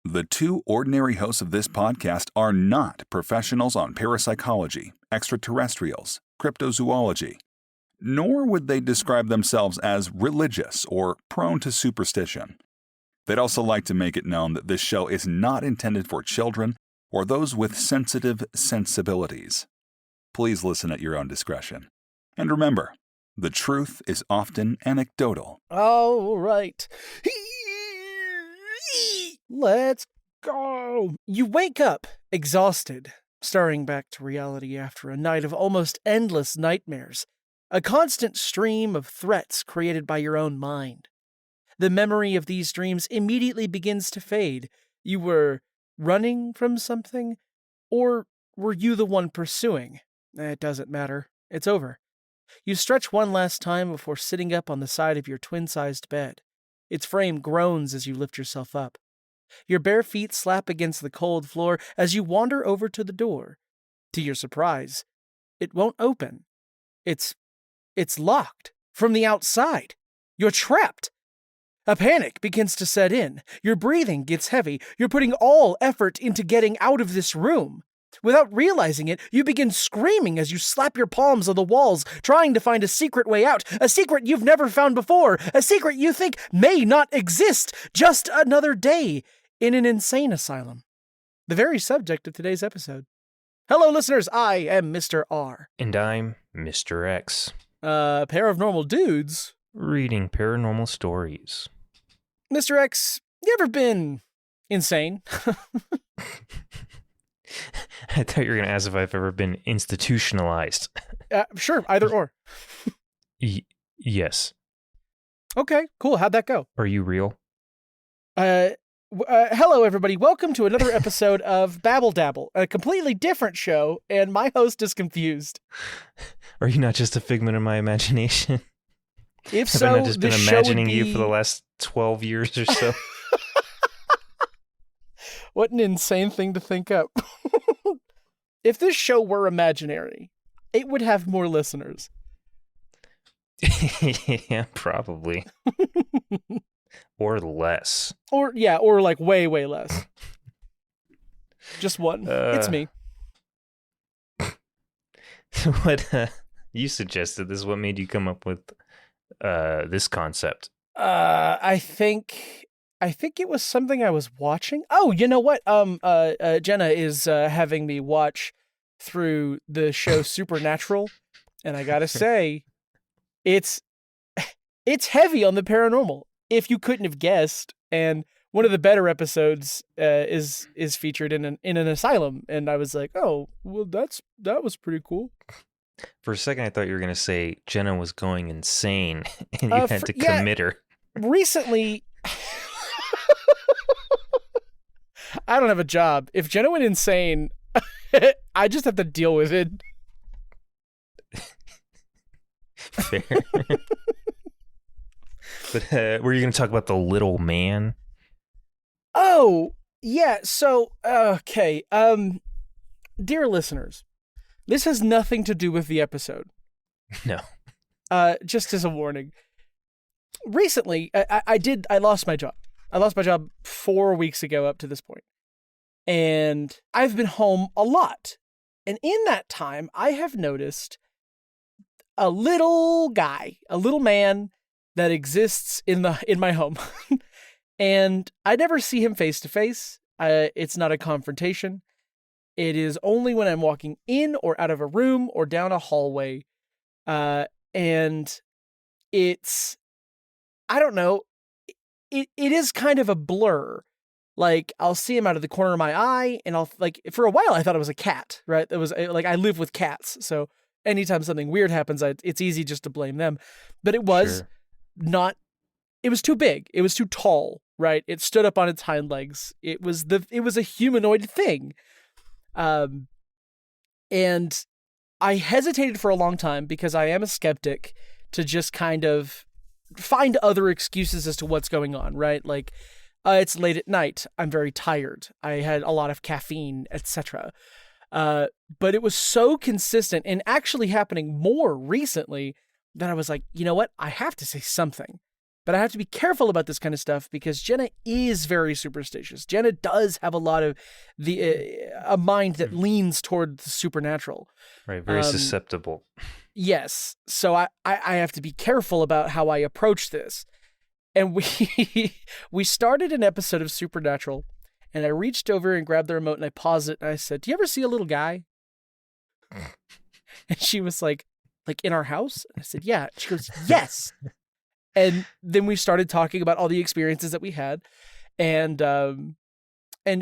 The two ordinary hosts of this podcast are not professionals on parapsychology, extraterrestrials, cryptozoology, nor would they describe themselves as religious or prone to superstition. They'd also like to make it known that this show is not intended for children or those with sensitive sensibilities. Please listen at your own discretion. And remember, the truth is often anecdotal. All right. Let's go. You wake up, exhausted, starring back to reality after a night of almost endless nightmares, a constant stream of threats created by your own mind. The memory of these dreams immediately begins to fade. You were running from something, or were you the one pursuing? It doesn't matter. It's over. You stretch one last time before sitting up on the side of your twin-sized bed. Its frame groans as you lift yourself up. Your bare feet slap against the cold floor as you wander over to the door. To your surprise, it won't open. It's locked from the outside. You're trapped. A panic begins to set in. Your breathing gets heavy. You're putting all effort into getting out of this room. Without realizing it, you begin screaming as you slap your palms on the walls, trying to find a secret way out, a secret you've never found before, a secret you think may not exist, just another day in an insane asylum. The very subject of today's episode. Hello, listeners, I am Mr. R. And I'm Mr. X. A pair of normal dudes. Reading paranormal stories. Mr. X, you ever been insane? I thought you were going to ask if I've ever been institutionalized. Sure, either or. Yes. Okay, cool. How'd that go? Are you real? Hello, everybody. Welcome to another episode of Babble Dabble, a completely different show, and my host is confused. Are you not just a figment of my imagination? If Have so, I not just been this imagining show would you be... for the last 12 years or so? What an insane thing to think up. If this show were imaginary, it would have more listeners. Yeah, probably. Or less. Or like way, way less. Just one. It's me. What you suggested this is what made you come up with this concept. I think it was something I was watching. Oh, you know what? Jenna is having me watch through the show Supernatural, and I gotta say, it's heavy on the paranormal. If you couldn't have guessed, and one of the better episodes is featured in an asylum, and I was like, oh, well, that was pretty cool. For a second, I thought you were gonna say Jenna was going insane, and you had to commit her. Recently. I don't have a job. If Jenna went insane, I just have to deal with it. Fair. But were you going to talk about the little man? Oh, yeah. So, okay. Dear listeners, this has nothing to do with the episode. No. Just as a warning. Recently, I lost my job. I lost my job 4 weeks ago up to this point. And I've been home a lot. And in that time, I have noticed a little guy, a little man that exists in my home. And I never see him face to face. It's not a confrontation. It is only when I'm walking in or out of a room or down a hallway. And it's, I don't know, it is kind of a blur. Like, I'll see him out of the corner of my eye, and I'll, like, for a while I thought it was a cat, right? It was, like, I live with cats, so anytime something weird happens, it's easy just to blame them. But it was not, it was too big. It was too tall, right? It stood up on its hind legs. It was a humanoid thing. And I hesitated for a long time because I am a skeptic to just kind of find other excuses as to what's going on, right? Like, it's late at night. I'm very tired. I had a lot of caffeine, etc. But it was so consistent and actually happening more recently that I was like, you know what? I have to say something. But I have to be careful about this kind of stuff because Jenna is very superstitious. Jenna does have a lot of a mind that leans toward the supernatural. Right, very susceptible. Yes. So I have to be careful about how I approach this. And we started an episode of Supernatural, and I reached over and grabbed the remote and I paused it and I said, "Do you ever see a little guy?" And she was like in our house? And I said, "Yeah." She goes, "Yes." And then we started talking about all the experiences that we had. And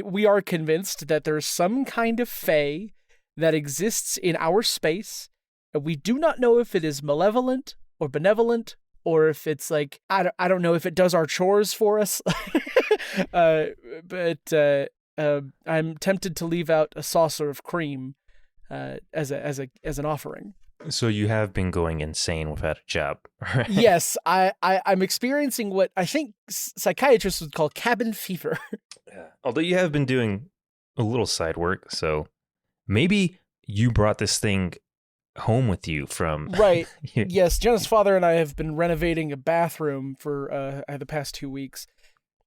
we are convinced that there's some kind of fae that exists in our space. And we do not know if it is malevolent or benevolent, or if it's like, I don't know if it does our chores for us. But I'm tempted to leave out a saucer of cream as an offering. So you have been going insane without a job, right? Yes, I'm experiencing what I think psychiatrists would call cabin fever. Yeah. Although you have been doing a little side work, so maybe you brought this thing home with you from... Right. Yes, Jenna's father and I have been renovating a bathroom for the past 2 weeks.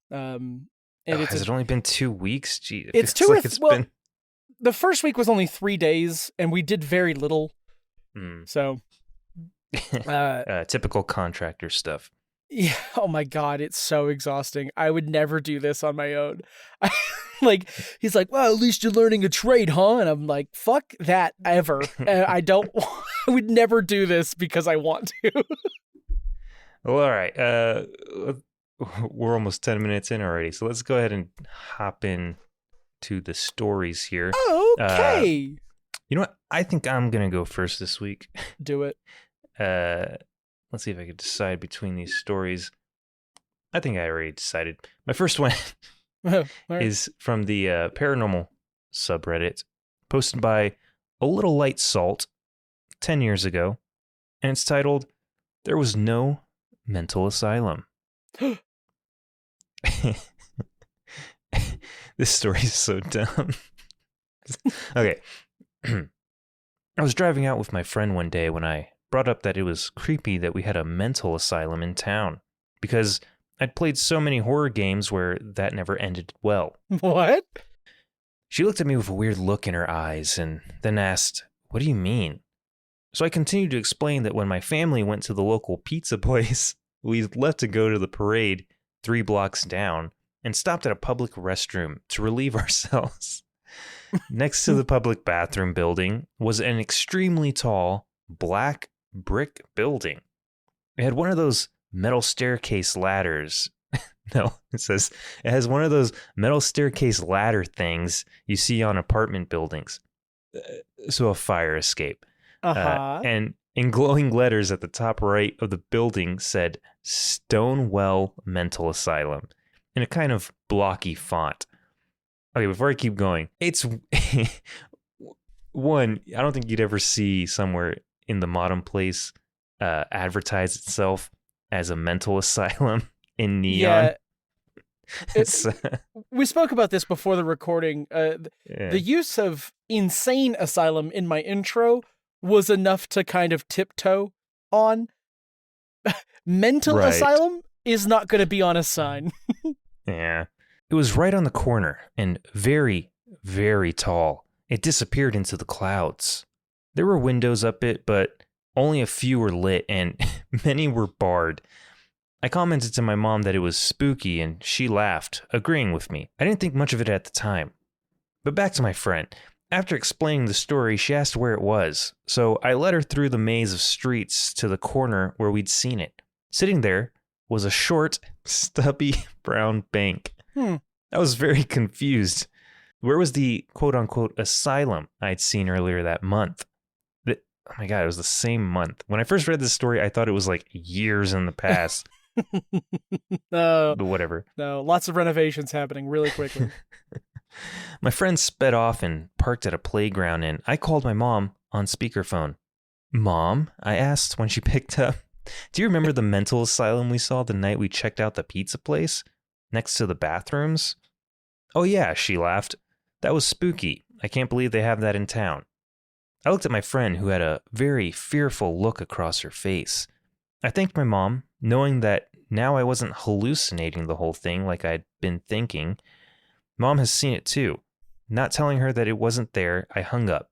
And has it only been 2 weeks? Gee, it's two. Been... The first week was only 3 days, and we did very little. So, typical contractor stuff. Yeah. Oh my God, it's so exhausting. I would never do this on my own. He's like, "Well, at least you're learning a trade, huh?" And I'm like, "Fuck that ever." I would never do this because I want to. Well, all right. We're almost 10 minutes in already, so let's go ahead and hop in to the stories here. Okay. You know what? I think I'm going to go first this week. Do it. Let's see if I can decide between these stories. I think I already decided. My first one is from the Paranormal subreddit, posted by A Little Light Salt 10 years ago, and it's titled, "There Was No Mental Asylum." This story is so dumb. Okay. I was driving out with my friend one day when I brought up that it was creepy that we had a mental asylum in town, because I'd played so many horror games where that never ended well. What? She looked at me with a weird look in her eyes and then asked, "What do you mean?" So I continued to explain that when my family went to the local pizza place, we left to go to the parade 3 blocks down and stopped at a public restroom to relieve ourselves. Next to the public bathroom building was an extremely tall, black brick building. It had one of those metal staircase ladders. No, it says it has one of those metal staircase ladder things you see on apartment buildings. So a fire escape. And in glowing letters at the top right of the building said Stonewell Mental Asylum in a kind of blocky font. Okay, before I keep going, it's one, I don't think you'd ever see somewhere in the modern place advertise itself as a mental asylum in neon. Yeah. We spoke about this before the recording. The use of insane asylum in my intro was enough to kind of tiptoe on. Mental asylum is not going to be on a sign. Yeah. It was right on the corner and very, very tall. It disappeared into the clouds. There were windows up it, but only a few were lit and many were barred. I commented to my mom that it was spooky and she laughed, agreeing with me. I didn't think much of it at the time. But back to my friend. After explaining the story, she asked where it was, so I led her through the maze of streets to the corner where we'd seen it. Sitting there was a short, stubby brown bank. I was very confused. Where was the quote-unquote asylum I'd seen earlier that month? Oh my God, it was the same month. When I first read this story, I thought it was like years in the past. No. But whatever. No, lots of renovations happening really quickly. My friend sped off and parked at a playground, and I called my mom on speakerphone. "Mom," I asked when she picked up, "do you remember the mental asylum we saw the night we checked out the pizza place next to the bathrooms?" "Oh yeah," she laughed. "That was spooky. I can't believe they have that in town." I looked at my friend, who had a very fearful look across her face. I thanked my mom, knowing that now I wasn't hallucinating the whole thing like I'd been thinking. Mom has seen it too. Not telling her that it wasn't there, I hung up.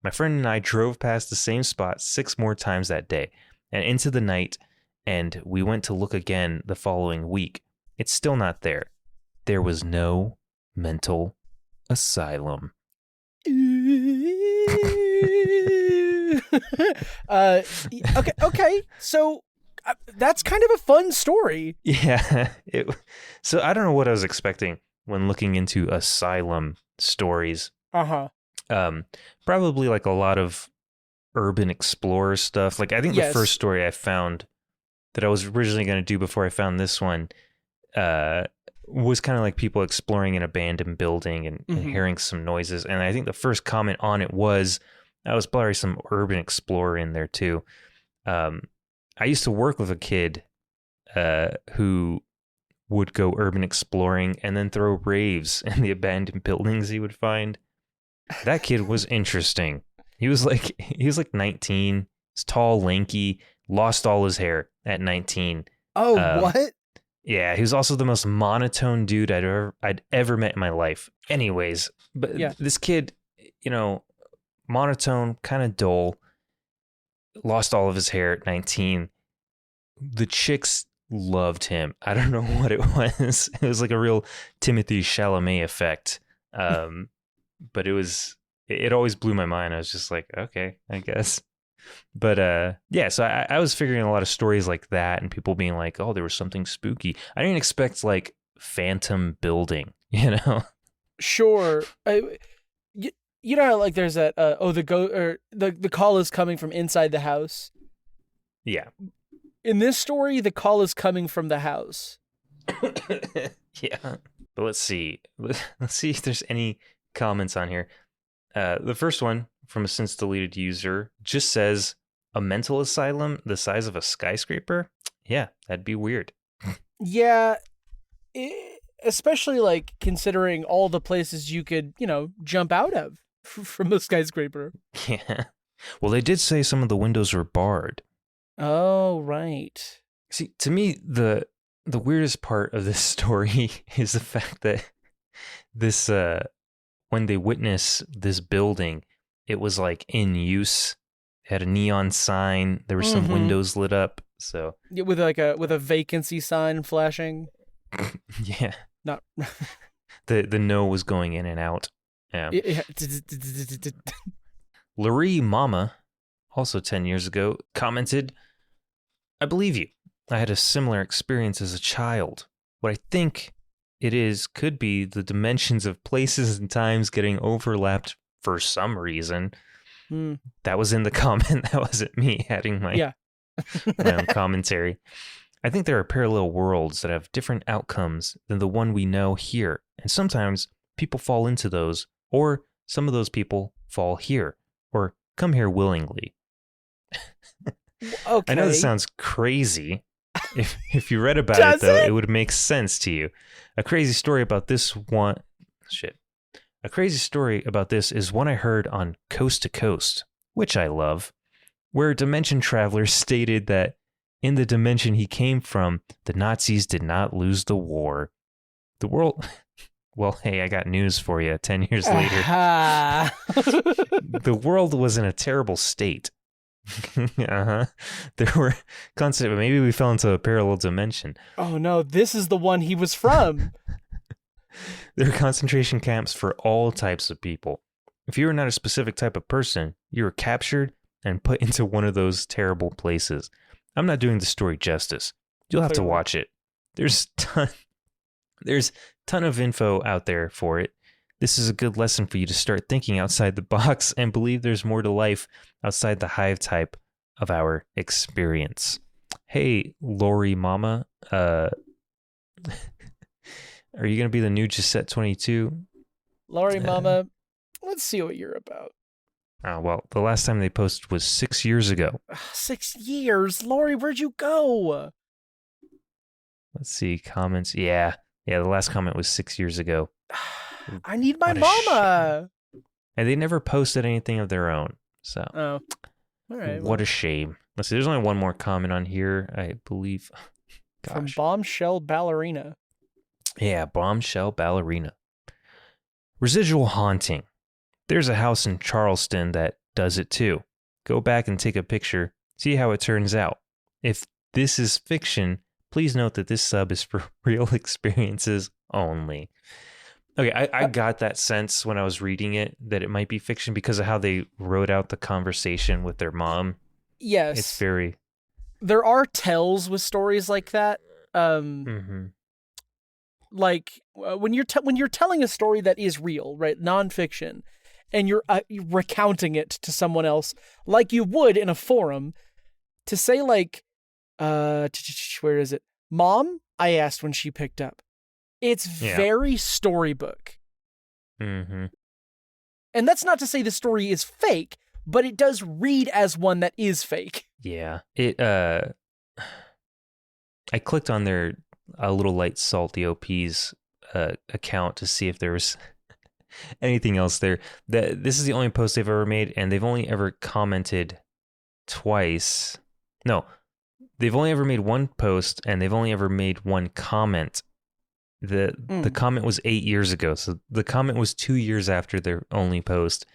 My friend and I drove past the same spot 6 more times that day and into the night, and we went to look again the following week. It's still not there. There was no mental asylum. Okay. So that's kind of a fun story. Yeah. So I don't know what I was expecting when looking into asylum stories. Probably like a lot of urban explorer stuff. Like I think the first story I found that I was originally going to do before I found this one was kind of like people exploring an abandoned building and hearing some noises. And I think the first comment on it was probably some urban explorer in there too. I used to work with a kid who would go urban exploring and then throw raves in the abandoned buildings he would find. That kid was interesting. He was like 19, he's tall, lanky, lost all his hair at 19. Oh, what? Yeah, he was also the most monotone dude I'd ever met in my life. Anyways, but this kid, monotone, kind of dull, lost all of his hair at 19. The chicks loved him. I don't know what it was. It was like a real Timothée Chalamet effect. But it always blew my mind. I was just like, okay, I guess. But so I was figuring a lot of stories like that and people being like, oh, there was something spooky. I didn't expect like phantom building, Sure. You know how like there's that the call is coming from inside the house. Yeah. In this story, the call is coming from the house. Yeah. But let's see. Let's see if there's any comments on here. The first one from a since deleted user just says, a mental asylum the size of a skyscraper? Yeah, that'd be weird. Yeah, especially like considering all the places you could, jump out of from a skyscraper. Yeah. Well, they did say some of the windows were barred. Oh, right. See, to me, the weirdest part of this story is the fact that this when they witness this building, it was like in use. It had a neon sign. There were some windows lit up. So with a vacancy sign flashing. Yeah. Not the no was going in and out. Yeah. Larry Mama, also 10 years ago, commented, I believe you. I had a similar experience as a child. What I think it could be the dimensions of places and times getting overlapped for some reason. That was in the comment. That wasn't me adding my own commentary. I think there are parallel worlds that have different outcomes than the one we know here. And sometimes people fall into those, or some of those people fall here, or come here willingly. Okay. I know this sounds crazy. If you read about it, though, it would make sense to you. A crazy story about this is one I heard on Coast to Coast, which I love, where dimension travelers stated that in the dimension he came from, the Nazis did not lose the war. The world... Well, hey, I got news for you 10 years later. The world was in a terrible state. There were constant... Maybe we fell into a parallel dimension. Oh, no, this is the one he was from. There are concentration camps for all types of people. If you were not a specific type of person, you were captured and put into one of those terrible places. I'm not doing the story justice. You'll have to watch it. There's ton of info out there for it. This is a good lesson for you to start thinking outside the box and believe there's more to life outside the hive type of our experience. Hey, Lori Mama, are you going to be the new Gisette 22? Lori Mama, let's see what you're about. Well, the last time they posted was 6 years ago. 6 years? Lori, where'd you go? Let's see, comments. Yeah, the last comment was 6 years ago. I need my mama. And they never posted anything of their own. So, all right. What a shame. Let's see, there's only one more comment on here, I believe. From Gosh. Bombshell Ballerina. Yeah, bombshell ballerina. Residual haunting. There's a house in Charleston that does it too. Go back and take a picture, see how it turns out. If this is fiction, please note that this sub is for real experiences only. Okay, I got that sense when I was reading it that it might be fiction because of how they wrote out the conversation with their mom. Yes. It's very... There are tells with stories like that. Like when you're telling a story that is real, right, nonfiction, and you're recounting it to someone else, like you would in a forum, to say like, where is it? Mom, I asked when she picked up. It's very storybook. Mm-hmm. And that's not to say the story is fake, but it does read as one that is fake. Yeah. I clicked on their A Little Light Salty OP's account to see if there was anything else there. This is the only post they've ever made, and they've only ever commented twice. No, they've only ever made one post, and they've only ever made one comment. The comment was 8 years ago, so the comment was 2 years after their only post,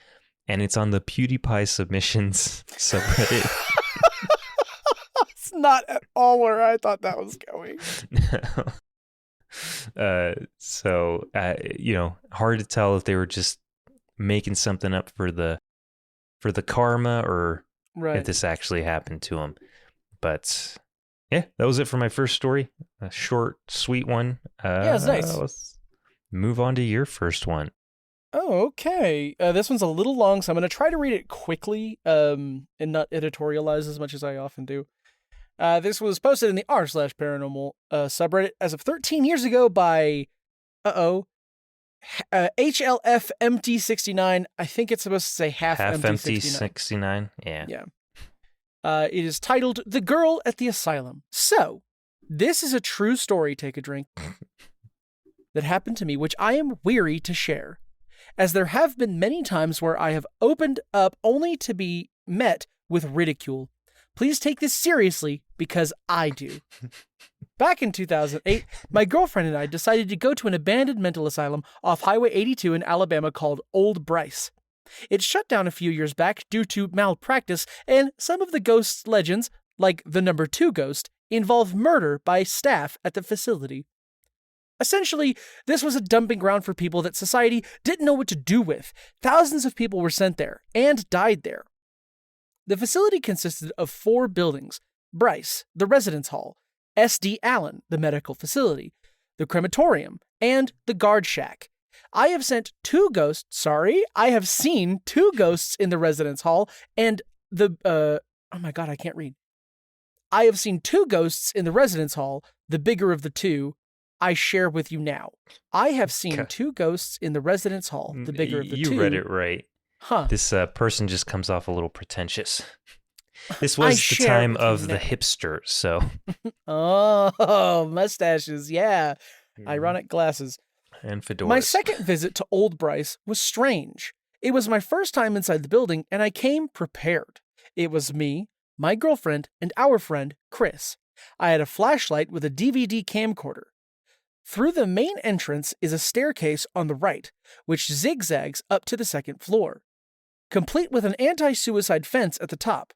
and it's on the PewDiePie submissions subreddit. It's not at all where I thought that was going. So hard to tell if they were just making something up for the karma or if this actually happened to them. But yeah, that was it for my first story. A short, sweet one. Yeah, it's nice. Let's move on to your first one. Oh, okay. This one's a little long, so I'm going to try to read it quickly and not editorialize as much as I often do. This was posted in the r/paranormal subreddit as of 13 years ago by, HLFMT69. I think it's supposed to say half empty 69. Yeah. Yeah. It is titled The Girl at the Asylum. So, this is a true story, take a drink, that happened to me, which I am weary to share, as there have been many times where I have opened up only to be met with ridicule. Please take this seriously, because I do. Back in 2008, my girlfriend and I decided to go to an abandoned mental asylum off Highway 82 in Alabama called Old Bryce. It shut down a few years back due to malpractice, and some of the ghost legends, like the number 2 ghost, involve murder by staff at the facility. Essentially, this was a dumping ground for people that society didn't know what to do with. Thousands of people were sent there and died there. The facility consisted of 4 buildings: Bryce, the residence hall; S.D. Allen, the medical facility; the crematorium; and the guard shack. I have seen 2 ghosts in the residence hall, and I have seen 2 ghosts in the residence hall, the bigger of the 2 I share with you now. I have seen 2 ghosts in the residence hall, the bigger of the 2. You read it right. Huh. This person just comes off a little pretentious. This was the time of the hipsters, so. Oh, mustaches, yeah. Ironic glasses. And fedoras. My second visit to Old Bryce was strange. It was my first time inside the building, and I came prepared. It was me, my girlfriend, and our friend, Chris. I had a flashlight with a DVD camcorder. Through the main entrance is a staircase on the right, which zigzags up to the 2nd floor, complete with an anti-suicide fence at the top.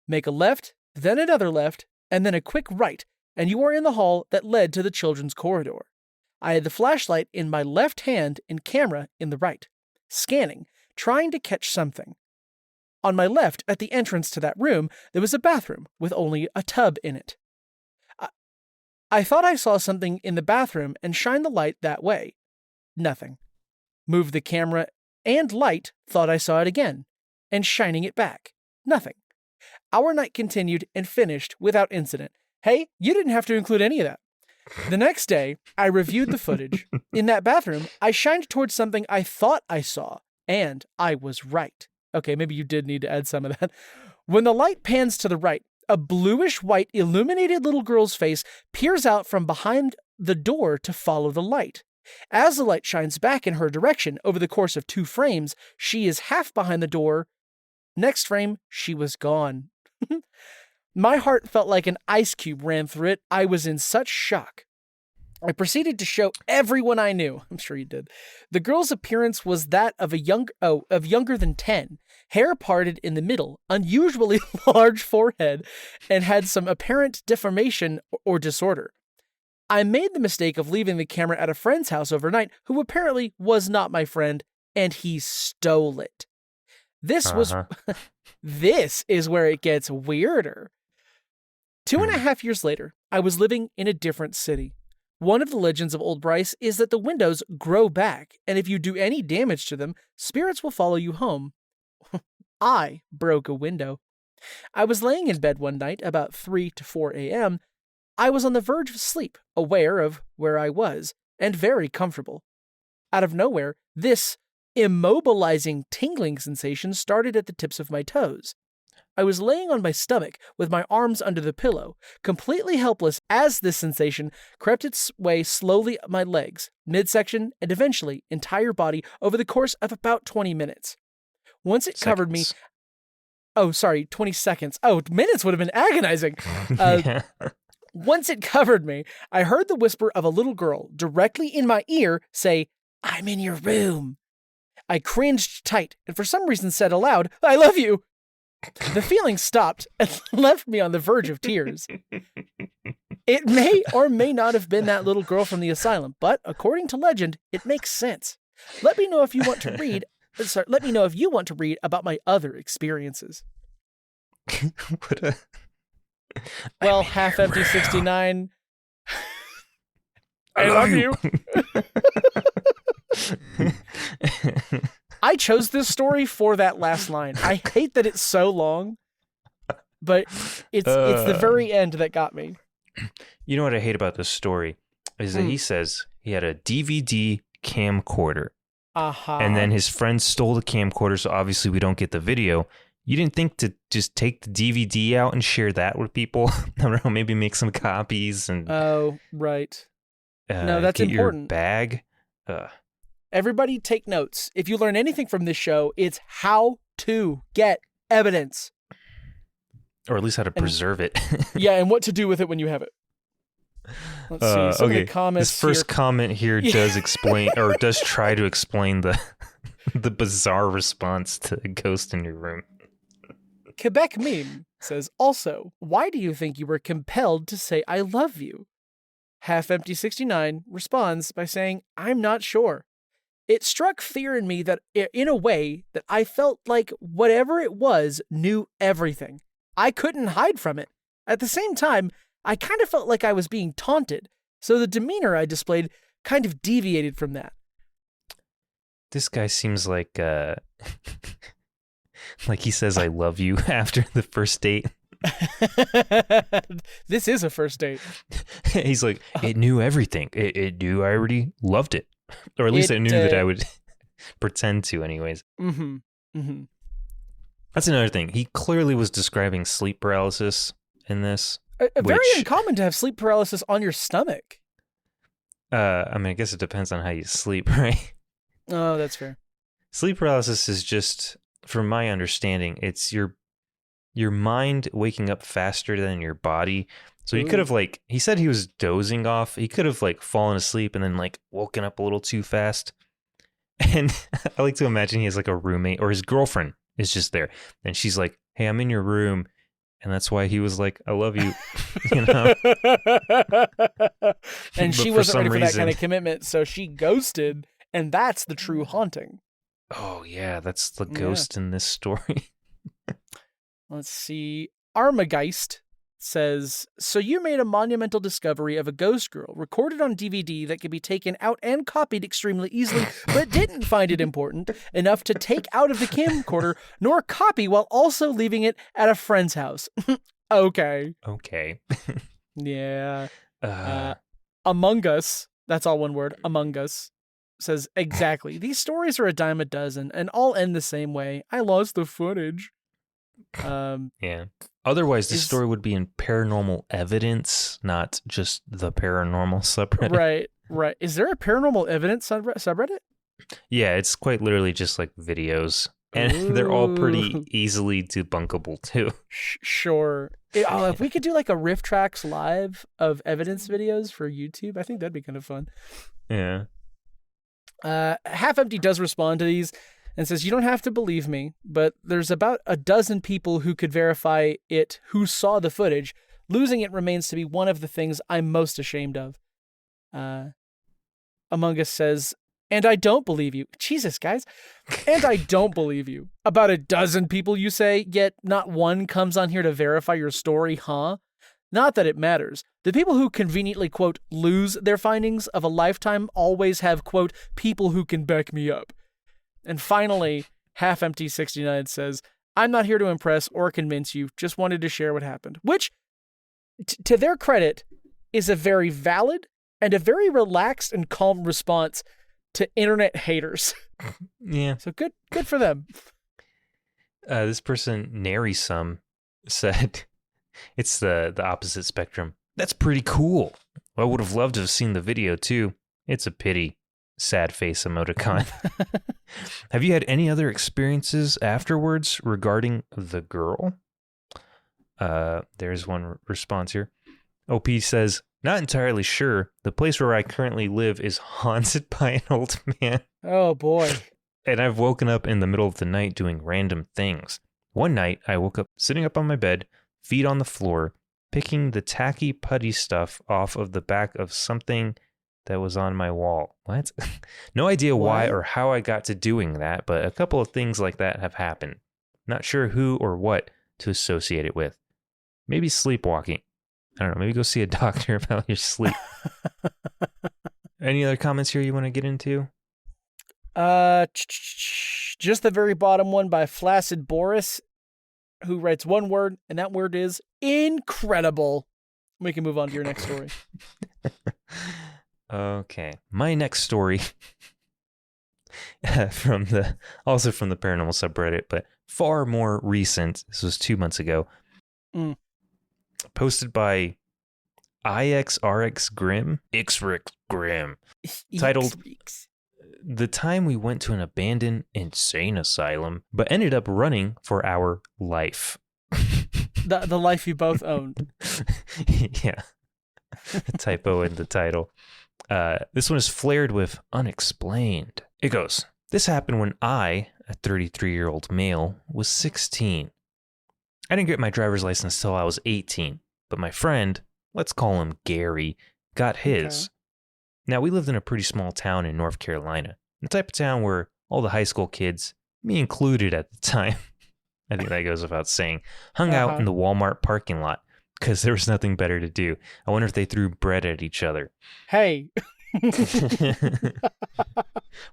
Make a left, then another left, and then a quick right, and you are in the hall that led to the children's corridor. I had the flashlight in my left hand and camera in the right, scanning, trying to catch something. On my left, at the entrance to that room, there was a bathroom with only a tub in it. I thought I saw something in the bathroom and shined the light that way. Nothing. Moved the camera and light, thought I saw it again, and shining it back. Nothing. Our night continued and finished without incident. Hey, you didn't have to include any of that. The next day, I reviewed the footage. In that bathroom, I shined towards something I thought I saw, and I was right. Okay, maybe you did need to add some of that. When the light pans to the right, a bluish-white illuminated little girl's face peers out from behind the door to follow the light. As the light shines back in her direction over the course of 2 frames, she is half behind the door. Next frame, she was gone. My heart felt like an ice cube ran through it. I was in such shock. I proceeded to show everyone I knew. I'm sure you did. The girl's appearance was that of younger than 10, hair parted in the middle, unusually large forehead, and had some apparent deformation or disorder. I made the mistake of leaving the camera at a friend's house overnight, who apparently was not my friend, and he stole it. This is where it gets weirder. 2.5 years later, I was living in a different city. One of the legends of Old Bryce is that the windows grow back, and if you do any damage to them, spirits will follow you home. I broke a window. I was laying in bed one night about 3 to 4 a.m. I was on the verge of sleep, aware of where I was, and very comfortable. Out of nowhere, this immobilizing tingling sensation started at the tips of my toes. I was laying on my stomach with my arms under the pillow, completely helpless as this sensation crept its way slowly up my legs, midsection, and eventually entire body over the course of about 20 minutes. Once it covered me... Oh, sorry, 20 seconds. Oh, minutes would have been agonizing. Yeah. Once it covered me, I heard the whisper of a little girl directly in my ear say, "I'm in your room." I cringed tight and for some reason said aloud, "I love you." The feeling stopped and left me on the verge of tears. It may or may not have been that little girl from the asylum, but according to legend, it makes sense. Let me know if you want to read. Let me know if you want to read about my other experiences. Well, half empty 69. I love you. I chose this story for that last line. I hate that it's so long, but it's the very end that got me. You know what I hate about this story is that he says he had a DVD camcorder. And then his friend stole the camcorder, so obviously we don't get the video. You didn't think to just take the DVD out and share that with people? I don't know, maybe make some copies and... Oh, right. No, that's get important. Your bag. Everybody take notes. If you learn anything from this show, it's how to get evidence. Or at least how to preserve it. Yeah, and what to do with it when you have it. Let's see. Some of the comments this first comment here does explain, or does try to explain the bizarre response to a ghost in your room. Quebec Meme says, also, why do you think you were compelled to say I love you? Half Empty 69 responds by saying, I'm not sure. It struck fear in me that, in a way, that I felt like whatever it was knew everything. I couldn't hide from it. At the same time, I kind of felt like I was being taunted, so the demeanor I displayed kind of deviated from that. This guy seems like he says I love you after the first date. This is a first date. He's like, it knew everything. It knew I already loved it. Or at least it knew that I would pretend to anyways. Mm-hmm. Mm-hmm. That's another thing. He clearly was describing sleep paralysis in this. Very uncommon to have sleep paralysis on your stomach. I mean, I guess it depends on how you sleep, right? Oh, that's fair. Sleep paralysis is just, from my understanding, it's your mind waking up faster than your body. So he could have he said he was dozing off. He could have fallen asleep and then woken up a little too fast. And I like to imagine he has a roommate or his girlfriend is just there. And she's like, hey, I'm in your room. And that's why he was like, I love you. You know? And she wasn't ready for that kind of commitment. So she ghosted. And that's the true haunting. Oh, yeah. That's the ghost in this story. Let's see. Armageist says, so you made a monumental discovery of a ghost girl recorded on DVD that could be taken out and copied extremely easily, but didn't find it important enough to take out of the camcorder nor copy while also leaving it at a friend's house. Okay. Yeah. Among Us, that's all one word, Among Us, says, exactly. These stories are a dime a dozen and all end the same way. I lost the footage. Yeah. Otherwise, the story would be in Paranormal Evidence, not just the Paranormal subreddit. Right. Is there a Paranormal Evidence subreddit? Yeah, it's quite literally just videos And they're all pretty Ooh. easily debunkable too. Sure. If we could do like a Riff Tracks live of evidence videos for YouTube, I think that'd be kind of fun. Yeah. Half Empty does respond to these and says, "You don't have to believe me, but there's about a dozen people who could verify it who saw the footage. Losing it remains to be one of the things I'm most ashamed of." Among Us says, "And I don't believe you." Jesus, guys. "And I don't believe you. About a dozen people, you say, yet not one comes on here to verify your story, huh? Not that it matters. The people who conveniently, quote, lose their findings of a lifetime always have, quote, people who can back me up." And finally, Half Empty 69 says, "I'm not here to impress or convince you, just wanted to share what happened." Which, to their credit, is a very valid and a very relaxed and calm response to internet haters. Yeah. So good for them. This person, Nary Some, said it's the opposite spectrum. "That's pretty cool. I would have loved to have seen the video too. It's a pity." Sad face emoticon. "Have you had any other experiences afterwards regarding the girl?" There's one response here. OP says, "Not entirely sure. The place where I currently live is haunted by an old man. Oh, boy. And I've woken up in the middle of the night doing random things. One night, I woke up sitting up on my bed, feet on the floor, picking the tacky putty stuff off of the back of something that was on my wall." What? No idea why or how I got to doing that, but a couple of things like that have happened. Not sure who or what to associate it with. Maybe sleepwalking. I don't know. Maybe go see a doctor about your sleep. Any other comments here you want to get into? Just the very bottom one by Flaccid Boris, who writes one word, and that word is incredible. We can move on to your next story. Okay. My next story from the Paranormal subreddit, but far more recent. This was 2 months ago. Posted by IXRX Grim. XRX Grim. Titled, "The time we went to an abandoned insane asylum, but ended up running for our life." The life you both owned. Yeah. A typo in the title. This one is flared with unexplained. It goes, "This happened when I, a 33-year-old male, was 16. I didn't get my driver's license till I was 18, but my friend, let's call him Gary, got his. Okay. Now, we lived in a pretty small town in North Carolina, the type of town where all the high school kids, me included at the time," I think that goes without saying, "hung out in the Walmart parking lot because there was nothing better to do. I wonder if they threw bread at each other." Hey.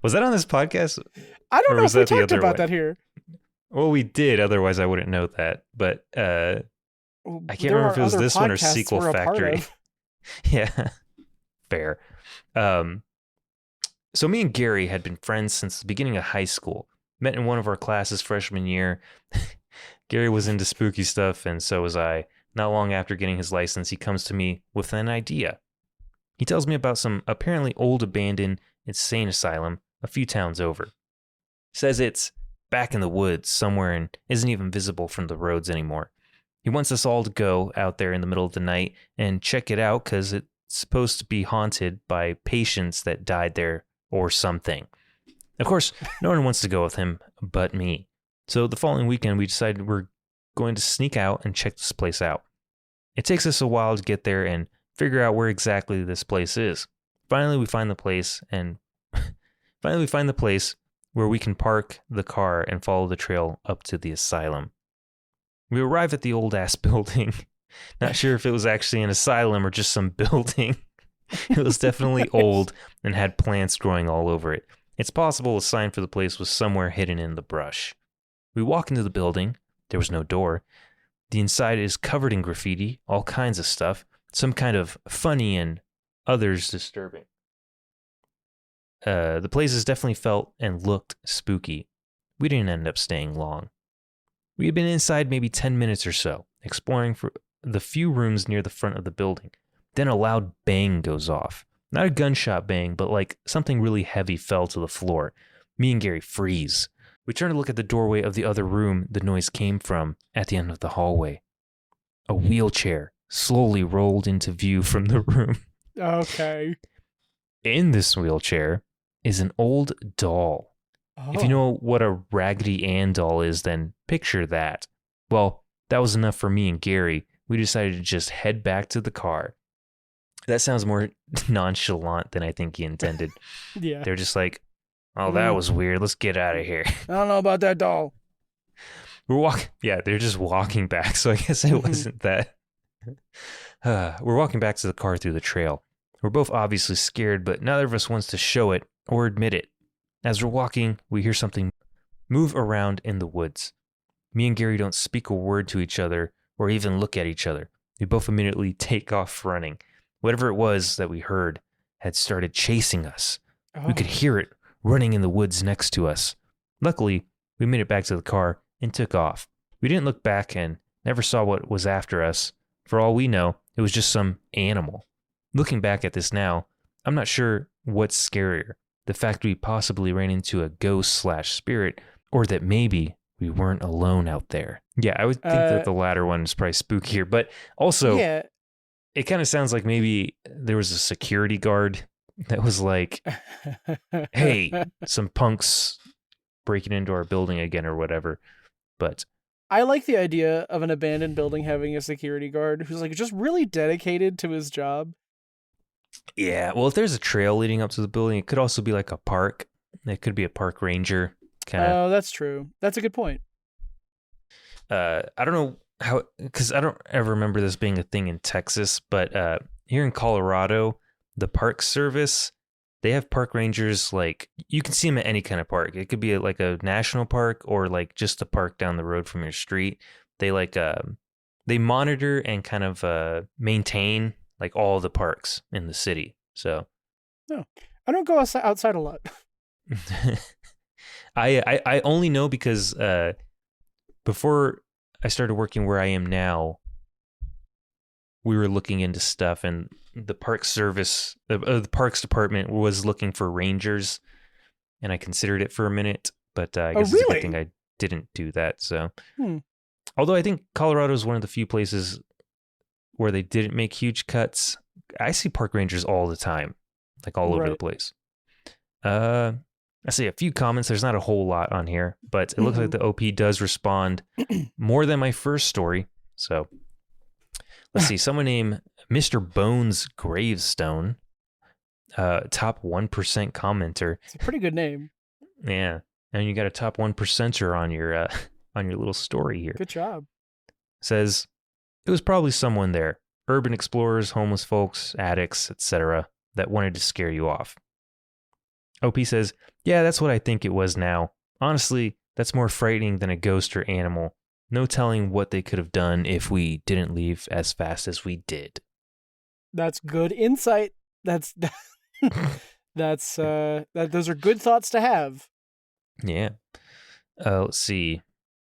Was that on this podcast? I don't know if we talked about that here. Well, we did. Otherwise, I wouldn't know that. But I can't remember if it was this one or Sequel Factory. Yeah, fair. So me and Gary had been friends since the beginning of high school. Met in one of our classes freshman year. Gary was into spooky stuff, and so was I. Not long after getting his license, he comes to me with an idea. He tells me about some apparently old abandoned insane asylum a few towns over. Says it's back in the woods somewhere and isn't even visible from the roads anymore. He wants us all to go out there in the middle of the night and check it out because it's supposed to be haunted by patients that died there or something. Of course, no one wants to go with him but me. So the following weekend, we decided we're going to sneak out and check this place out. It takes us a while to get there and figure out where exactly this place is. Finally, we find the place where we can park the car and follow the trail up to the asylum. We arrive at the old-ass building. Not sure if it was actually an asylum or just some building. It was definitely old and had plants growing all over it. It's possible a sign for the place was somewhere hidden in the brush. We walk into the building. There was no door. The inside is covered in graffiti, all kinds of stuff, some kind of funny and others disturbing. The places definitely felt and looked spooky. We didn't end up staying long. We had been inside maybe 10 minutes or so, exploring for the few rooms near the front of the building. Then a loud bang goes off. Not a gunshot bang, but like something really heavy fell to the floor. Me and Gary freeze. We turned to look at the doorway of the other room the noise came from at the end of the hallway. A wheelchair slowly rolled into view from the room. Okay. In this wheelchair is an old doll. Oh. If you know what a Raggedy Ann doll is, then picture that. Well, that was enough for me and Gary. We decided to just head back to the car. That sounds more nonchalant than I think he intended. Yeah. They're just like, oh, that was weird. Let's get out of here. I don't know about that doll. We're walking. Yeah, they're just walking back. So I guess it wasn't that. We're walking back to the car through the trail. We're both obviously scared, but neither of us wants to show it or admit it. As we're walking, we hear something move around in the woods. Me and Gary don't speak a word to each other or even look at each other. We both immediately take off running. Whatever it was that we heard had started chasing us. Oh. We could hear it running in the woods next to us. Luckily, we made it back to the car and took off. We didn't look back and never saw what was after us. For all we know, it was just some animal. Looking back at this now, I'm not sure what's scarier. The fact we possibly ran into a ghost/spirit, or that maybe we weren't alone out there. Yeah, I would think that the latter one is probably spookier, but also it kind of sounds like maybe there was a security guard that was like, hey, some punks breaking into our building again or whatever. But I like the idea of an abandoned building having a security guard who's like just really dedicated to his job. Yeah, well, if there's a trail leading up to the building, it could also be like a park. It could be a park ranger. Oh, that's true. That's a good point. I don't know how, because I don't ever remember this being a thing in Texas, but here in Colorado, the Park Service, they have park rangers. Like, you can see them at any kind of park. It could be like a national park or like just a park down the road from your street. They they monitor and kind of maintain like all the parks in the city. So, no, I don't go outside a lot. I only know because before I started working where I am now, we were looking into stuff, and the Park Service, the Parks Department was looking for rangers, and I considered it for a minute, but I guess it's a good thing I didn't do that. So, although I think Colorado is one of the few places where they didn't make huge cuts. I see park rangers all the time, like all over the place. I see a few comments. There's not a whole lot on here, but it looks like the OP does respond more than my first story. So let's see. Someone named Mr. Bones Gravestone, top 1% commenter. It's a pretty good name. Yeah, and you got a top 1%er on your little story here. Good job. Says, it was probably someone there, urban explorers, homeless folks, addicts, etc., that wanted to scare you off. OP says, yeah, that's what I think it was now. Honestly, that's more frightening than a ghost or animal. No telling what they could have done if we didn't leave as fast as we did. That's good insight. Those are good thoughts to have. Yeah. Let's see.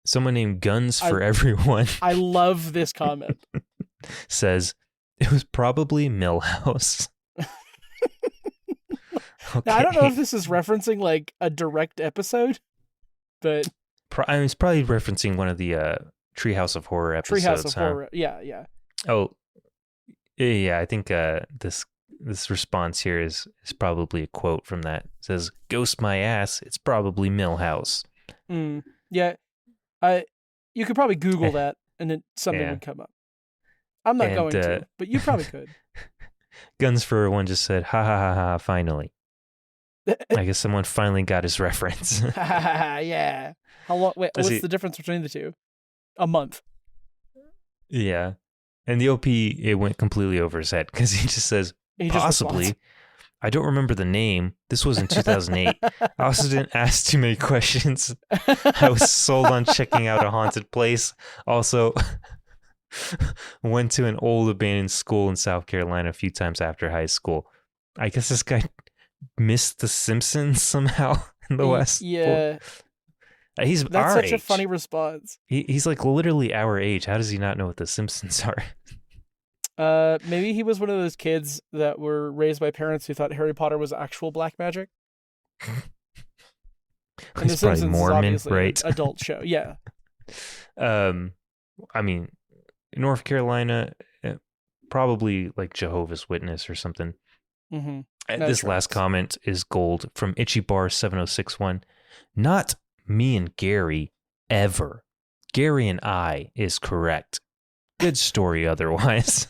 Someone named Guns for Everyone. I love this comment. Says, it was probably Millhouse. Okay. Now, I don't know if this is referencing like a direct episode, but it's probably referencing one of the Treehouse of Horror episodes. Treehouse of Horror, yeah. Oh, yeah. I think this response here is probably a quote from that. It says, "Ghost my ass. It's probably Millhouse." Yeah, you could probably Google that, and then something would come up. I'm not going to, but you probably could. Guns for One just said, "Ha ha ha ha! Finally." I guess someone finally got his reference. Yeah. How long? Wait, what's the difference between the two? A month. Yeah. And the OP, it went completely over his head because he just says, possibly. I don't remember the name. This was in 2008. I also didn't ask too many questions. I was sold on checking out a haunted place. Also, went to an old abandoned school in South Carolina a few times after high school. I guess this guy missed The Simpsons somehow in the West. Yeah. That's such a funny response. He's like literally our age. How does he not know what The Simpsons are? Maybe he was one of those kids that were raised by parents who thought Harry Potter was actual black magic. And The He's probably Simpsons is Mormon, obviously right? an adult show. Yeah. I mean, North Carolina, probably like Jehovah's Witness or something. Mm-hmm. This last comment is gold from Itchy Bar 7061. Not me and Gary ever. Gary and I is correct. Good story otherwise.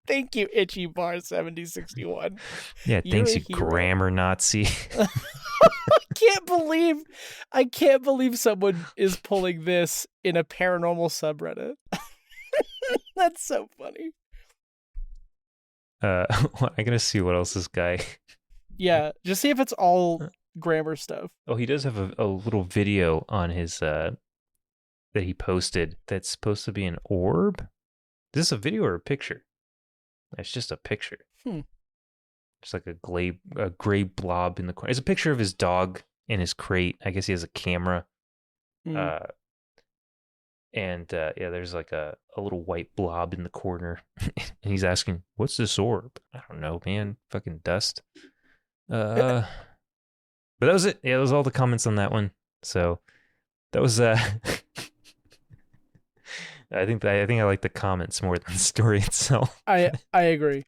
Thank you, Itchy Bar 7061. Yeah, You're thanks, a you hero. grammar Nazi. I can't believe someone is pulling this in a paranormal subreddit. That's so funny. I gotta see what else this guy. Yeah, just see if it's all grammar stuff. Oh, he does have a little video on his that he posted that's supposed to be an orb. Is this a video or a picture? It's just a picture. It's like a gray blob in the corner. It's a picture of his dog in his crate. I guess he has a camera. And there's like a little white blob in the corner. And he's asking, what's this orb? I don't know, man. Fucking dust. But that was it. Yeah, that was all the comments on that one. So that was I think I like the comments more than the story itself. I agree.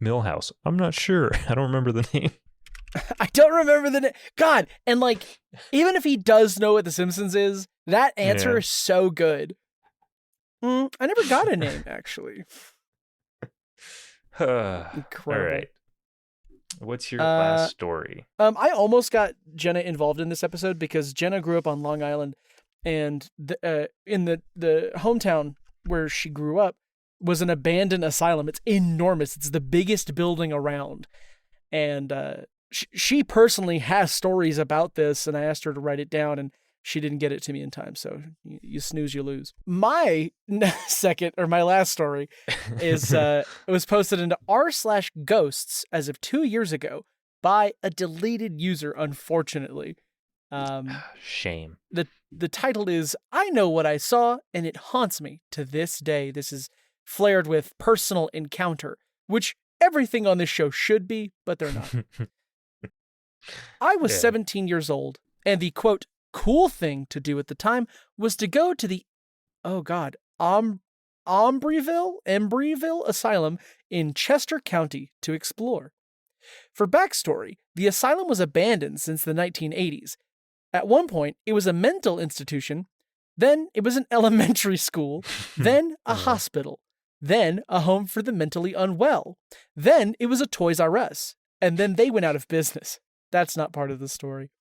Millhouse. I'm not sure. I don't remember the name. I don't remember the name. God, and like, even if he does know what The Simpsons is, that answer is so good. I never got a name, actually. Incredible. All right. What's your last story? I almost got Jenna involved in this episode because Jenna grew up on Long Island, and in the hometown where she grew up was an abandoned asylum. It's enormous. It's the biggest building around. And she personally has stories about this, and I asked her to write it down, and she didn't get it to me in time. So you snooze, you lose. My last story is it was posted into r/ghosts as of 2 years ago by a deleted user, unfortunately. Shame. The title is, I Know What I Saw, and It Haunts Me to This Day. This is flared with personal encounter, which everything on this show should be, but they're not. I was 17 years old, and the, quote, cool thing to do at the time was to go to the, Embryville Asylum in Chester County to explore. For backstory, the asylum was abandoned since the 1980s. At one point, it was a mental institution, then it was an elementary school, then a hospital, then a home for the mentally unwell, then it was a Toys R Us, and then they went out of business. That's not part of the story.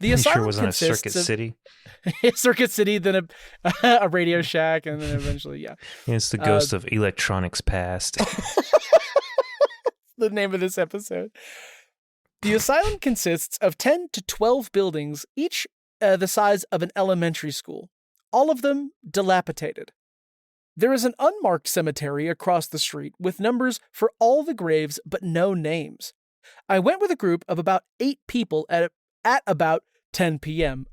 The asylum sure wasn't a consists Circuit City? Circuit City, then a Radio Shack, and then eventually, yeah. It's the ghost of electronics past. The name of this episode. The asylum consists of 10 to 12 buildings, each the size of an elementary school, all of them dilapidated. There is an unmarked cemetery across the street with numbers for all the graves but no names. I went with a group of about 8 people at about 10 p.m.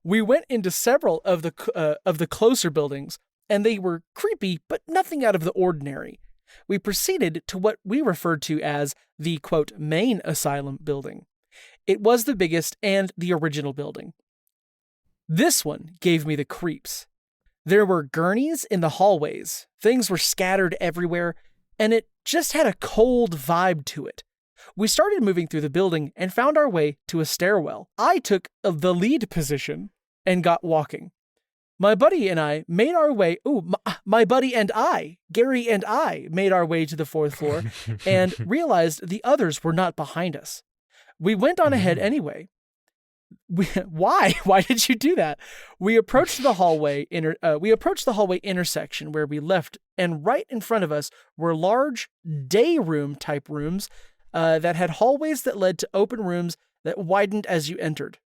We went into several of the closer buildings, and they were creepy but nothing out of the ordinary. We proceeded to what we referred to as the, quote, main asylum building. It was the biggest and the original building. This one gave me the creeps. There were gurneys in the hallways, things were scattered everywhere, and it just had a cold vibe to it. We started moving through the building and found our way to a stairwell. I took the lead position and got walking. My buddy and I made our way, Gary and I made our way to the 4th floor and realized the others were not behind us. We went on ahead anyway. Why? Why did you do that? We approached the hallway intersection where we left, and right in front of us were large day room type rooms that had hallways that led to open rooms that widened as you entered.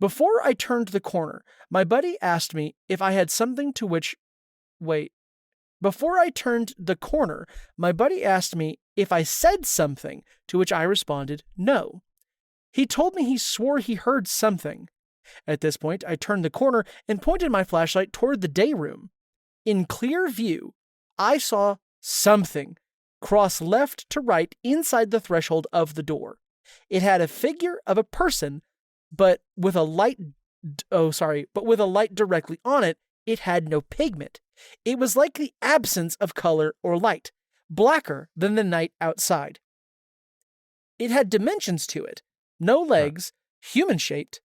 Before I turned the corner, my buddy asked me if I had something to which... Before I turned the corner, my buddy asked me if I said something, to which I responded, no. He told me he swore he heard something. At this point, I turned the corner and pointed my flashlight toward the day room. In clear view, I saw something cross left to right inside the threshold of the door. It had a figure of a person, but with a light directly on it. It had no pigment. It was like the absence of color or light, blacker than the night outside. It had dimensions to it. No legs, human-shaped.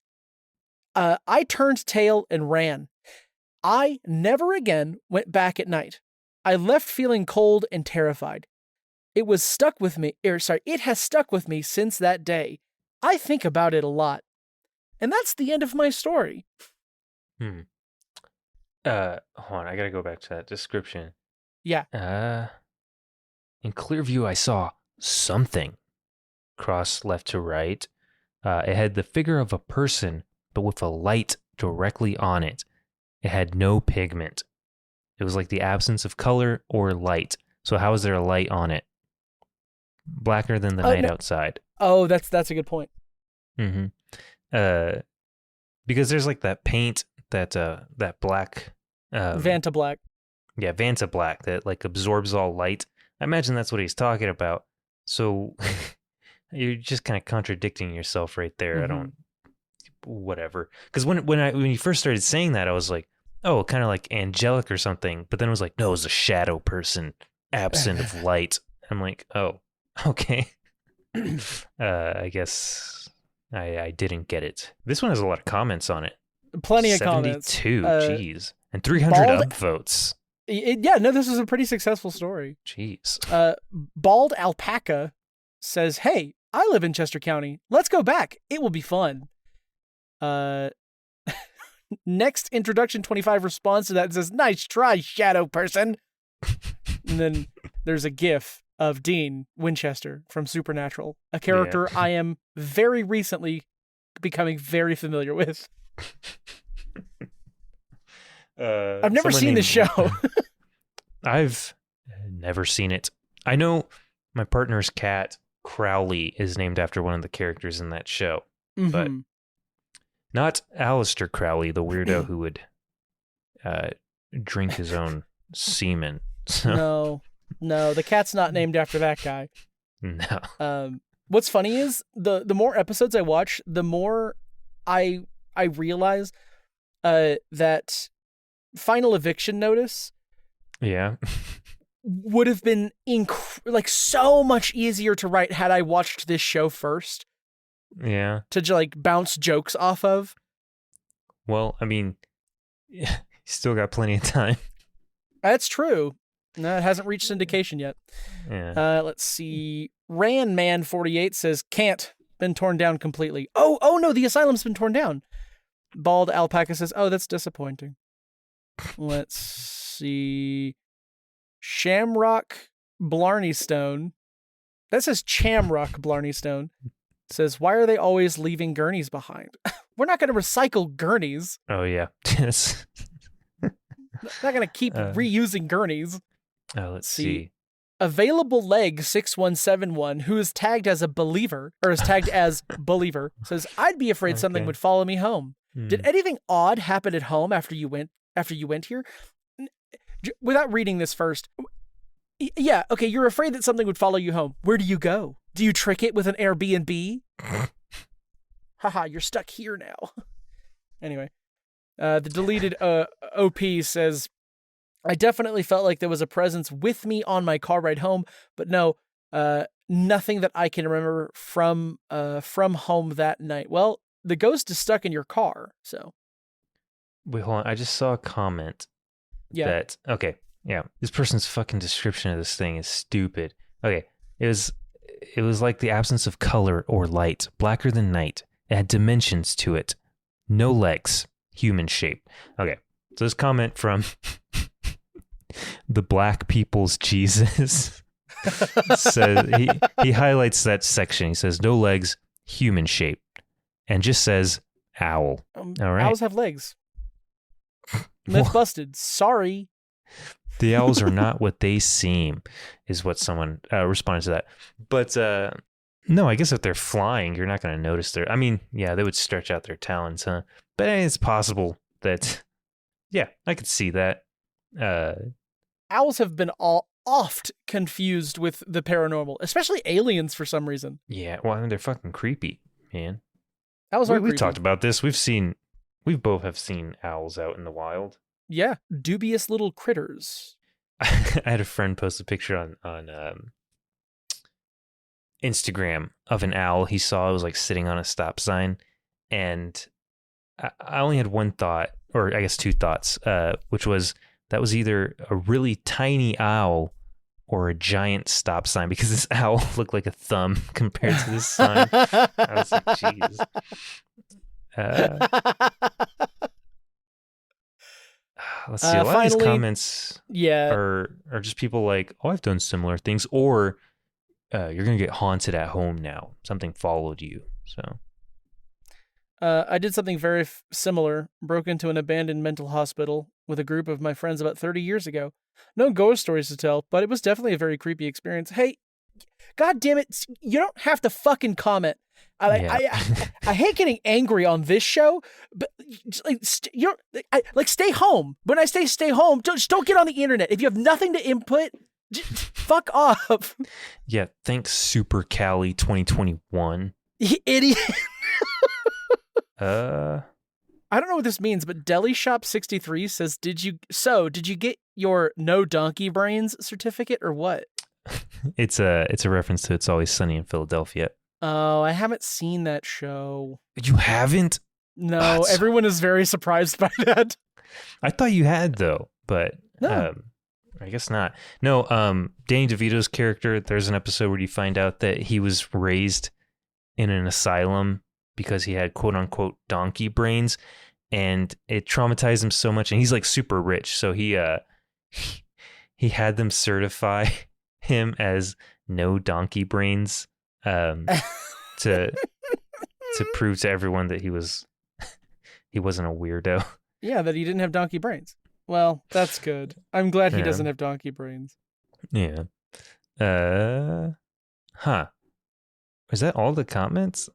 I turned tail and ran. I never again went back at night. I left feeling cold and terrified. It has stuck with me since that day. I think about it a lot. And that's the end of my story. Hold on, I gotta go back to that description. Yeah. In Clearview, I saw something cross left to right. It had the figure of a person, but with a light directly on it. It had no pigment. It was like the absence of color or light. So how is there a light on it? Blacker than the night outside. Oh, that's a good point. Mm-hmm. Because there's like that paint that black. Vanta Black. Yeah, Vanta Black that like absorbs all light. I imagine that's what he's talking about. So you're just kind of contradicting yourself right there. Mm-hmm. Whatever. Because when you first started saying that, I was like, oh, kind of like angelic or something. But then it was like, no, it was a shadow person, absent of light. I'm like, oh, okay. I guess I didn't get it. This one has a lot of comments on it. Plenty of comments. 72, jeez. And 300 upvotes. This is a pretty successful story. Jeez. Bald Alpaca says, hey, I live in Chester County. Let's go back. It will be fun. Next introduction 25 responds to that and says, nice try, shadow person. And then there's a gif of Dean Winchester from Supernatural, a character I am very recently becoming very familiar with. I've never seen the show. I've never seen it. I know my partner's cat, Crowley, is named after one of the characters in that show. Mm-hmm. But not Aleister Crowley, the weirdo who would drink his own semen. So. No, the cat's not named after that guy. No. What's funny is the more episodes I watch, the more I realize that Final Eviction Notice would have been so much easier to write had I watched this show first. Yeah. To like bounce jokes off of. Well, I mean, you still got plenty of time. That's true. No, it hasn't reached syndication yet. Yeah. Let's see. Ranman48 says, can't. Been torn down completely. Oh no, the asylum's been torn down. Bald Alpaca says, oh, that's disappointing. Let's see. Shamrock Blarney Stone. That says Chamrock Blarney Stone. Says, why are they always leaving gurneys behind? We're not going to recycle gurneys. Oh, yeah. Yes. Not going to keep reusing gurneys. Let's see. Available Leg 6171, who is tagged as a believer, or is tagged as believer, says, I'd be afraid something would follow me home. Did anything odd happen at home after you went here? Without reading this first. Yeah, okay, you're afraid that something would follow you home. Where do you go? Do you trick it with an Airbnb? Haha, you're stuck here now. Anyway, the deleted OP says, I definitely felt like there was a presence with me on my car ride home, but no, nothing that I can remember from home that night. Well, the ghost is stuck in your car, so. Wait, hold on. I just saw a comment. Yeah. This person's fucking description of this thing is stupid. Okay, it was like the absence of color or light, blacker than night. It had dimensions to it. No legs, human shape. Okay, so this comment from the Black People's Jesus says he highlights that section. He says no legs, human shape, and just says owl. All right, owls have legs. Myth busted. Sorry. The owls are not what they seem, is what someone responds to that. But no, I guess if they're flying, you're not going to notice their. I mean, yeah, they would stretch out their talons, huh? But it's possible that, yeah, I could see that. Owls have been oft confused with the paranormal, especially aliens for some reason. Yeah, well, I mean, they're fucking creepy, man. Owls We are creepy. talked about this. We both have seen owls out in the wild. Yeah, dubious little critters. I had a friend post a picture on Instagram of an owl he saw. It was like sitting on a stop sign, and I only had one thought, or I guess two thoughts, which was that was either a really tiny owl or a giant stop sign, because this owl looked like a thumb compared to this sign. I was like, jeez. Let's see. A lot of these comments are just people like, oh, I've done similar things, or you're going to get haunted at home now. Something followed you. So I did something very similar. Broke into an abandoned mental hospital with a group of my friends about 30 years ago. No ghost stories to tell, but it was definitely a very creepy experience. Hey, God damn it. You don't have to fucking comment. I hate getting angry on this show, but stay home. When I say stay home, just don't get on the internet. If you have nothing to input, fuck off. Yeah, thanks, Super Cali 2021. Idiot. I don't know what this means, but Deli Shop 63 says, did you get your no donkey brains certificate or what? It's a reference to It's Always Sunny in Philadelphia. Oh, I haven't seen that show. You haven't? No, everyone is very surprised by that. I thought you had, though, but no. I guess not. No, Danny DeVito's character, there's an episode where you find out that he was raised in an asylum because he had quote-unquote donkey brains, and it traumatized him so much, and he's like super rich, so he had them certify him as no donkey brains to prove to everyone that he wasn't a weirdo. Yeah, that he didn't have donkey brains. Well, that's good. I'm glad he doesn't have donkey brains. Yeah. Is that all the comments?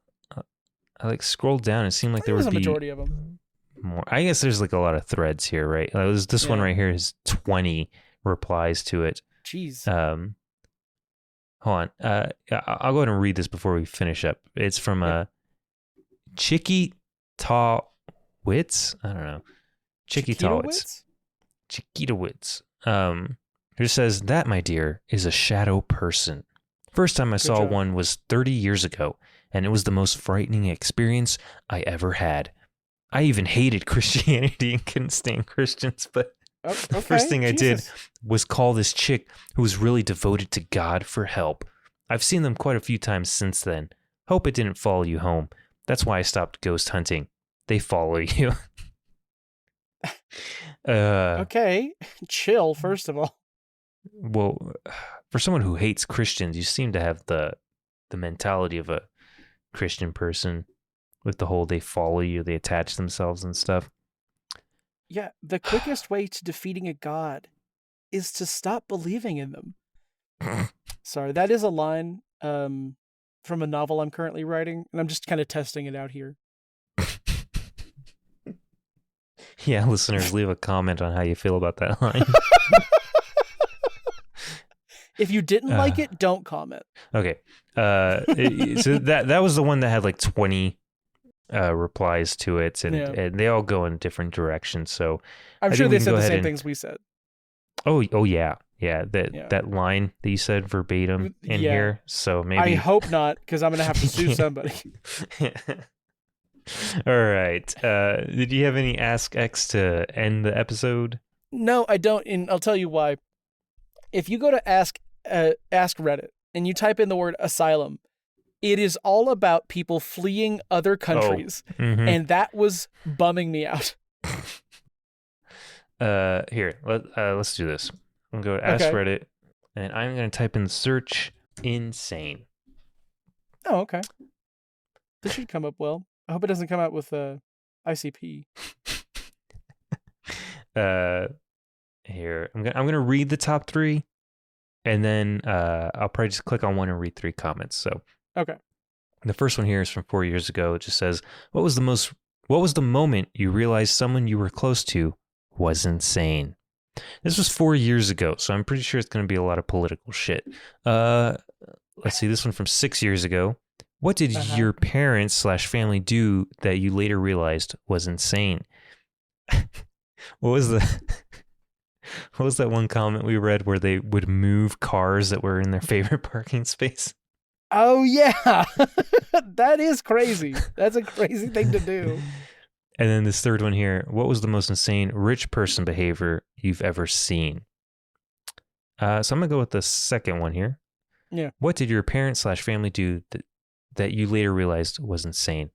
I scrolled down. It seemed like there was a majority of them. More. I guess there's a lot of threads here, right? This one right here has 20 replies to it. Jeez. Hold on. I'll go ahead and read this before we finish up. It's from Chicky Ta Wits. I don't know. Chicky Ta Wits. Chiquita Wits. It says, that, my dear, is a shadow person. First time I saw one was 30 years ago, and it was the most frightening experience I ever had. I even hated Christianity and couldn't stand Christians, but the first thing I did was call this chick who was really devoted to God for help. I've seen them quite a few times since then. Hope it didn't follow you home. That's why I stopped ghost hunting. They follow you. Okay, chill, first of all. Well, for someone who hates Christians, you seem to have the mentality of a Christian person with the whole they follow you, they attach themselves and stuff. Yeah, the quickest way to defeating a god is to stop believing in them. Sorry, that is a line from a novel I'm currently writing, and I'm just kind of testing it out here. Yeah, listeners, leave a comment on how you feel about that line. If you didn't like it, don't comment. Okay. So that was the one that had 20 replies to it, and they all go in different directions. So I'm sure they said the same things we said. Oh yeah. That line that you said verbatim in here. So maybe I hope not, because I'm gonna have to sue somebody. All right. Did you have any Ask X to end the episode? No, I don't, and I'll tell you why. If you go to Ask Reddit and you type in the word asylum, it is all about people fleeing other countries, and that was bumming me out. Here, let's do this. I'm going to go to Ask Reddit, and I'm going to type in search insane. Oh, okay. This should come up well. I hope it doesn't come out with ICP. Here, I'm gonna read the top 3, and then I'll probably just click on one and read 3 comments. So okay. The first one here is from 4 years ago. It just says, what was the moment you realized someone you were close to was insane? This was 4 years ago, so I'm pretty sure it's going to be a lot of political shit. Let's see, this one from 6 years ago. What did your parents/family do that you later realized was insane? What was that one comment we read where they would move cars that were in their favorite parking space? Oh, yeah. That is crazy. That's a crazy thing to do. And then this third one here. What was the most insane rich person behavior you've ever seen? So I'm going to go with the second one here. Yeah. What did your parents/family do that you later realized was insane?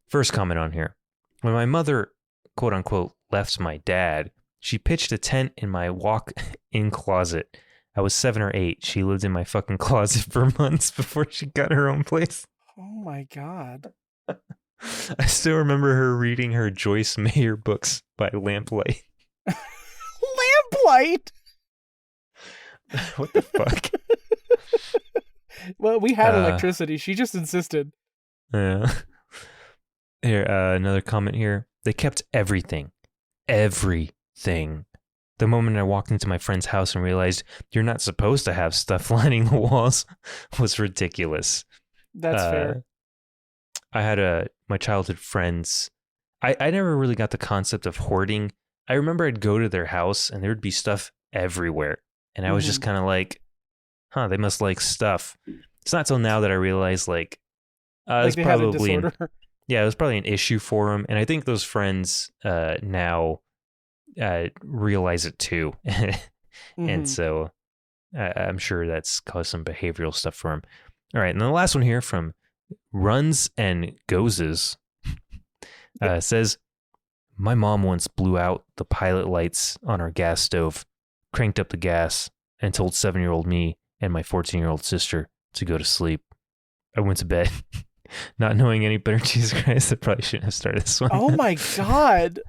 First comment on here. When my mother, quote unquote, left my dad, she pitched a tent in my walk-in closet. I was 7 or 8. She lived in my fucking closet for months before she got her own place. Oh my God. I still remember her reading her Joyce Meyer books by lamplight. Lamplight? What the fuck? Well, we had electricity. She just insisted. Yeah. Here, another comment here. They kept everything. Everything. The moment I walked into my friend's house and realized you're not supposed to have stuff lining the walls was ridiculous. That's fair. I had my childhood friends. I never really got the concept of hoarding. I remember I'd go to their house and there would be stuff everywhere. And I was just kind of like, they must like stuff. It's not till now that I realized like it's probably it was probably an issue for them. And I think those friends now realize it too. And so I'm sure that's caused some behavioral stuff for them. All right. And then the last one here from Runs and Gozes says, my mom once blew out the pilot lights on our gas stove, cranked up the gas, and told 7-year-old me and my 14-year-old sister to go to sleep. I went to bed, not knowing any better. Jesus Christ, I probably shouldn't have started this one. Oh my God.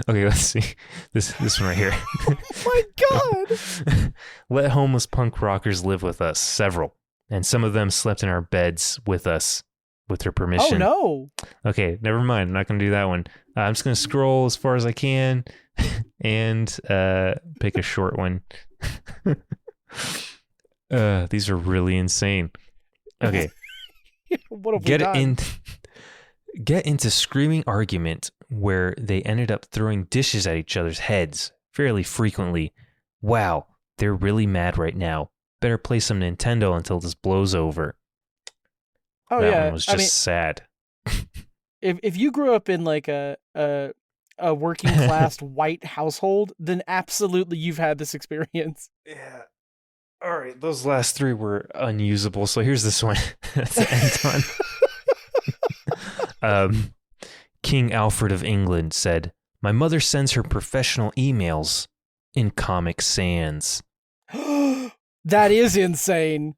Okay, let's see. This one right here. Oh my God. Let homeless punk rockers live with us, several. And some of them slept in our beds with us, with their permission. Oh, no. Okay, never mind. I'm not going to do that one. I'm just going to scroll as far as I can and pick a short one. These are really insane. Okay. What have we done? Get into screaming argument where they ended up throwing dishes at each other's heads fairly frequently. Wow, they're really mad right now. Better play some Nintendo until this blows over. Oh, that yeah. one was just sad. If you grew up in like a working class white household, then absolutely you've had this experience. Yeah. All right, those last three were unusable. So here's this one. That's the end on. King Alfred of England said, my mother sends her professional emails in Comic Sans. That is insane.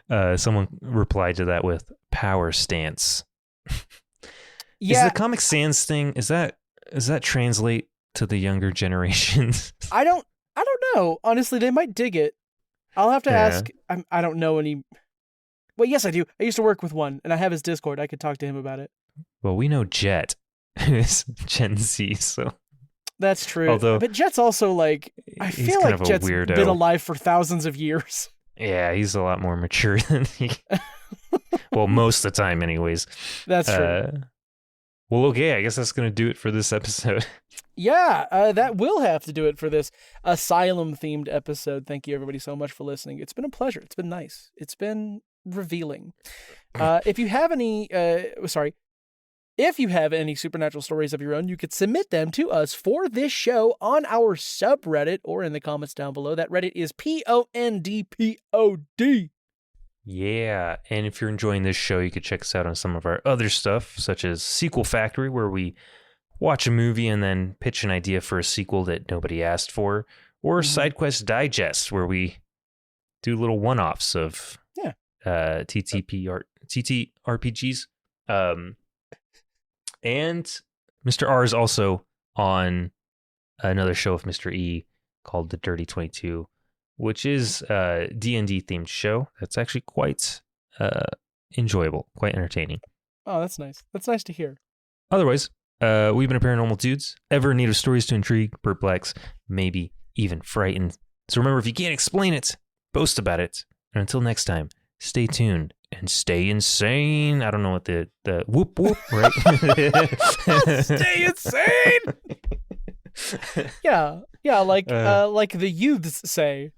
Someone replied to that with power stance. Yeah. Is the Comic Sans thing, does that translate to the younger generations? I don't know. Honestly, they might dig it. I'll have to ask. I don't know any. Well, yes, I do. I used to work with one, and I have his Discord. I could talk to him about it. Well, we know Jet, who is Gen Z, so. That's true. Although, but Jet's also like, I feel like Jet's weirdo. Been alive for thousands of years. Yeah, he's a lot more mature than he. Well, most of the time, anyways. That's true. Well, okay, I guess that's going to do it for this episode. Yeah, that will have to do it for this asylum-themed episode. Thank you, everybody, so much for listening. It's been a pleasure. It's been nice. It's been revealing. If you have any, if you have any supernatural stories of your own, you could submit them to us for this show on our subreddit or in the comments down below. That Reddit is PONDPOD. Yeah, and if you're enjoying this show, you could check us out on some of our other stuff, such as Sequel Factory, where we watch a movie and then pitch an idea for a sequel that nobody asked for, or SideQuest Digest, where we do little one-offs of TTRPGs. And Mr. R is also on another show with Mr. E called The Dirty 22, which is a D&D themed show that's actually quite enjoyable, quite entertaining. Oh, that's nice. That's nice to hear. Otherwise, We've been a Paranormal Dudes. Ever in need of stories to intrigue, perplex, maybe even frighten? So remember, if you can't explain it, boast about it. And until next time, stay tuned and stay insane. I don't know what the whoop whoop, right? Stay insane. Yeah, like the youths say.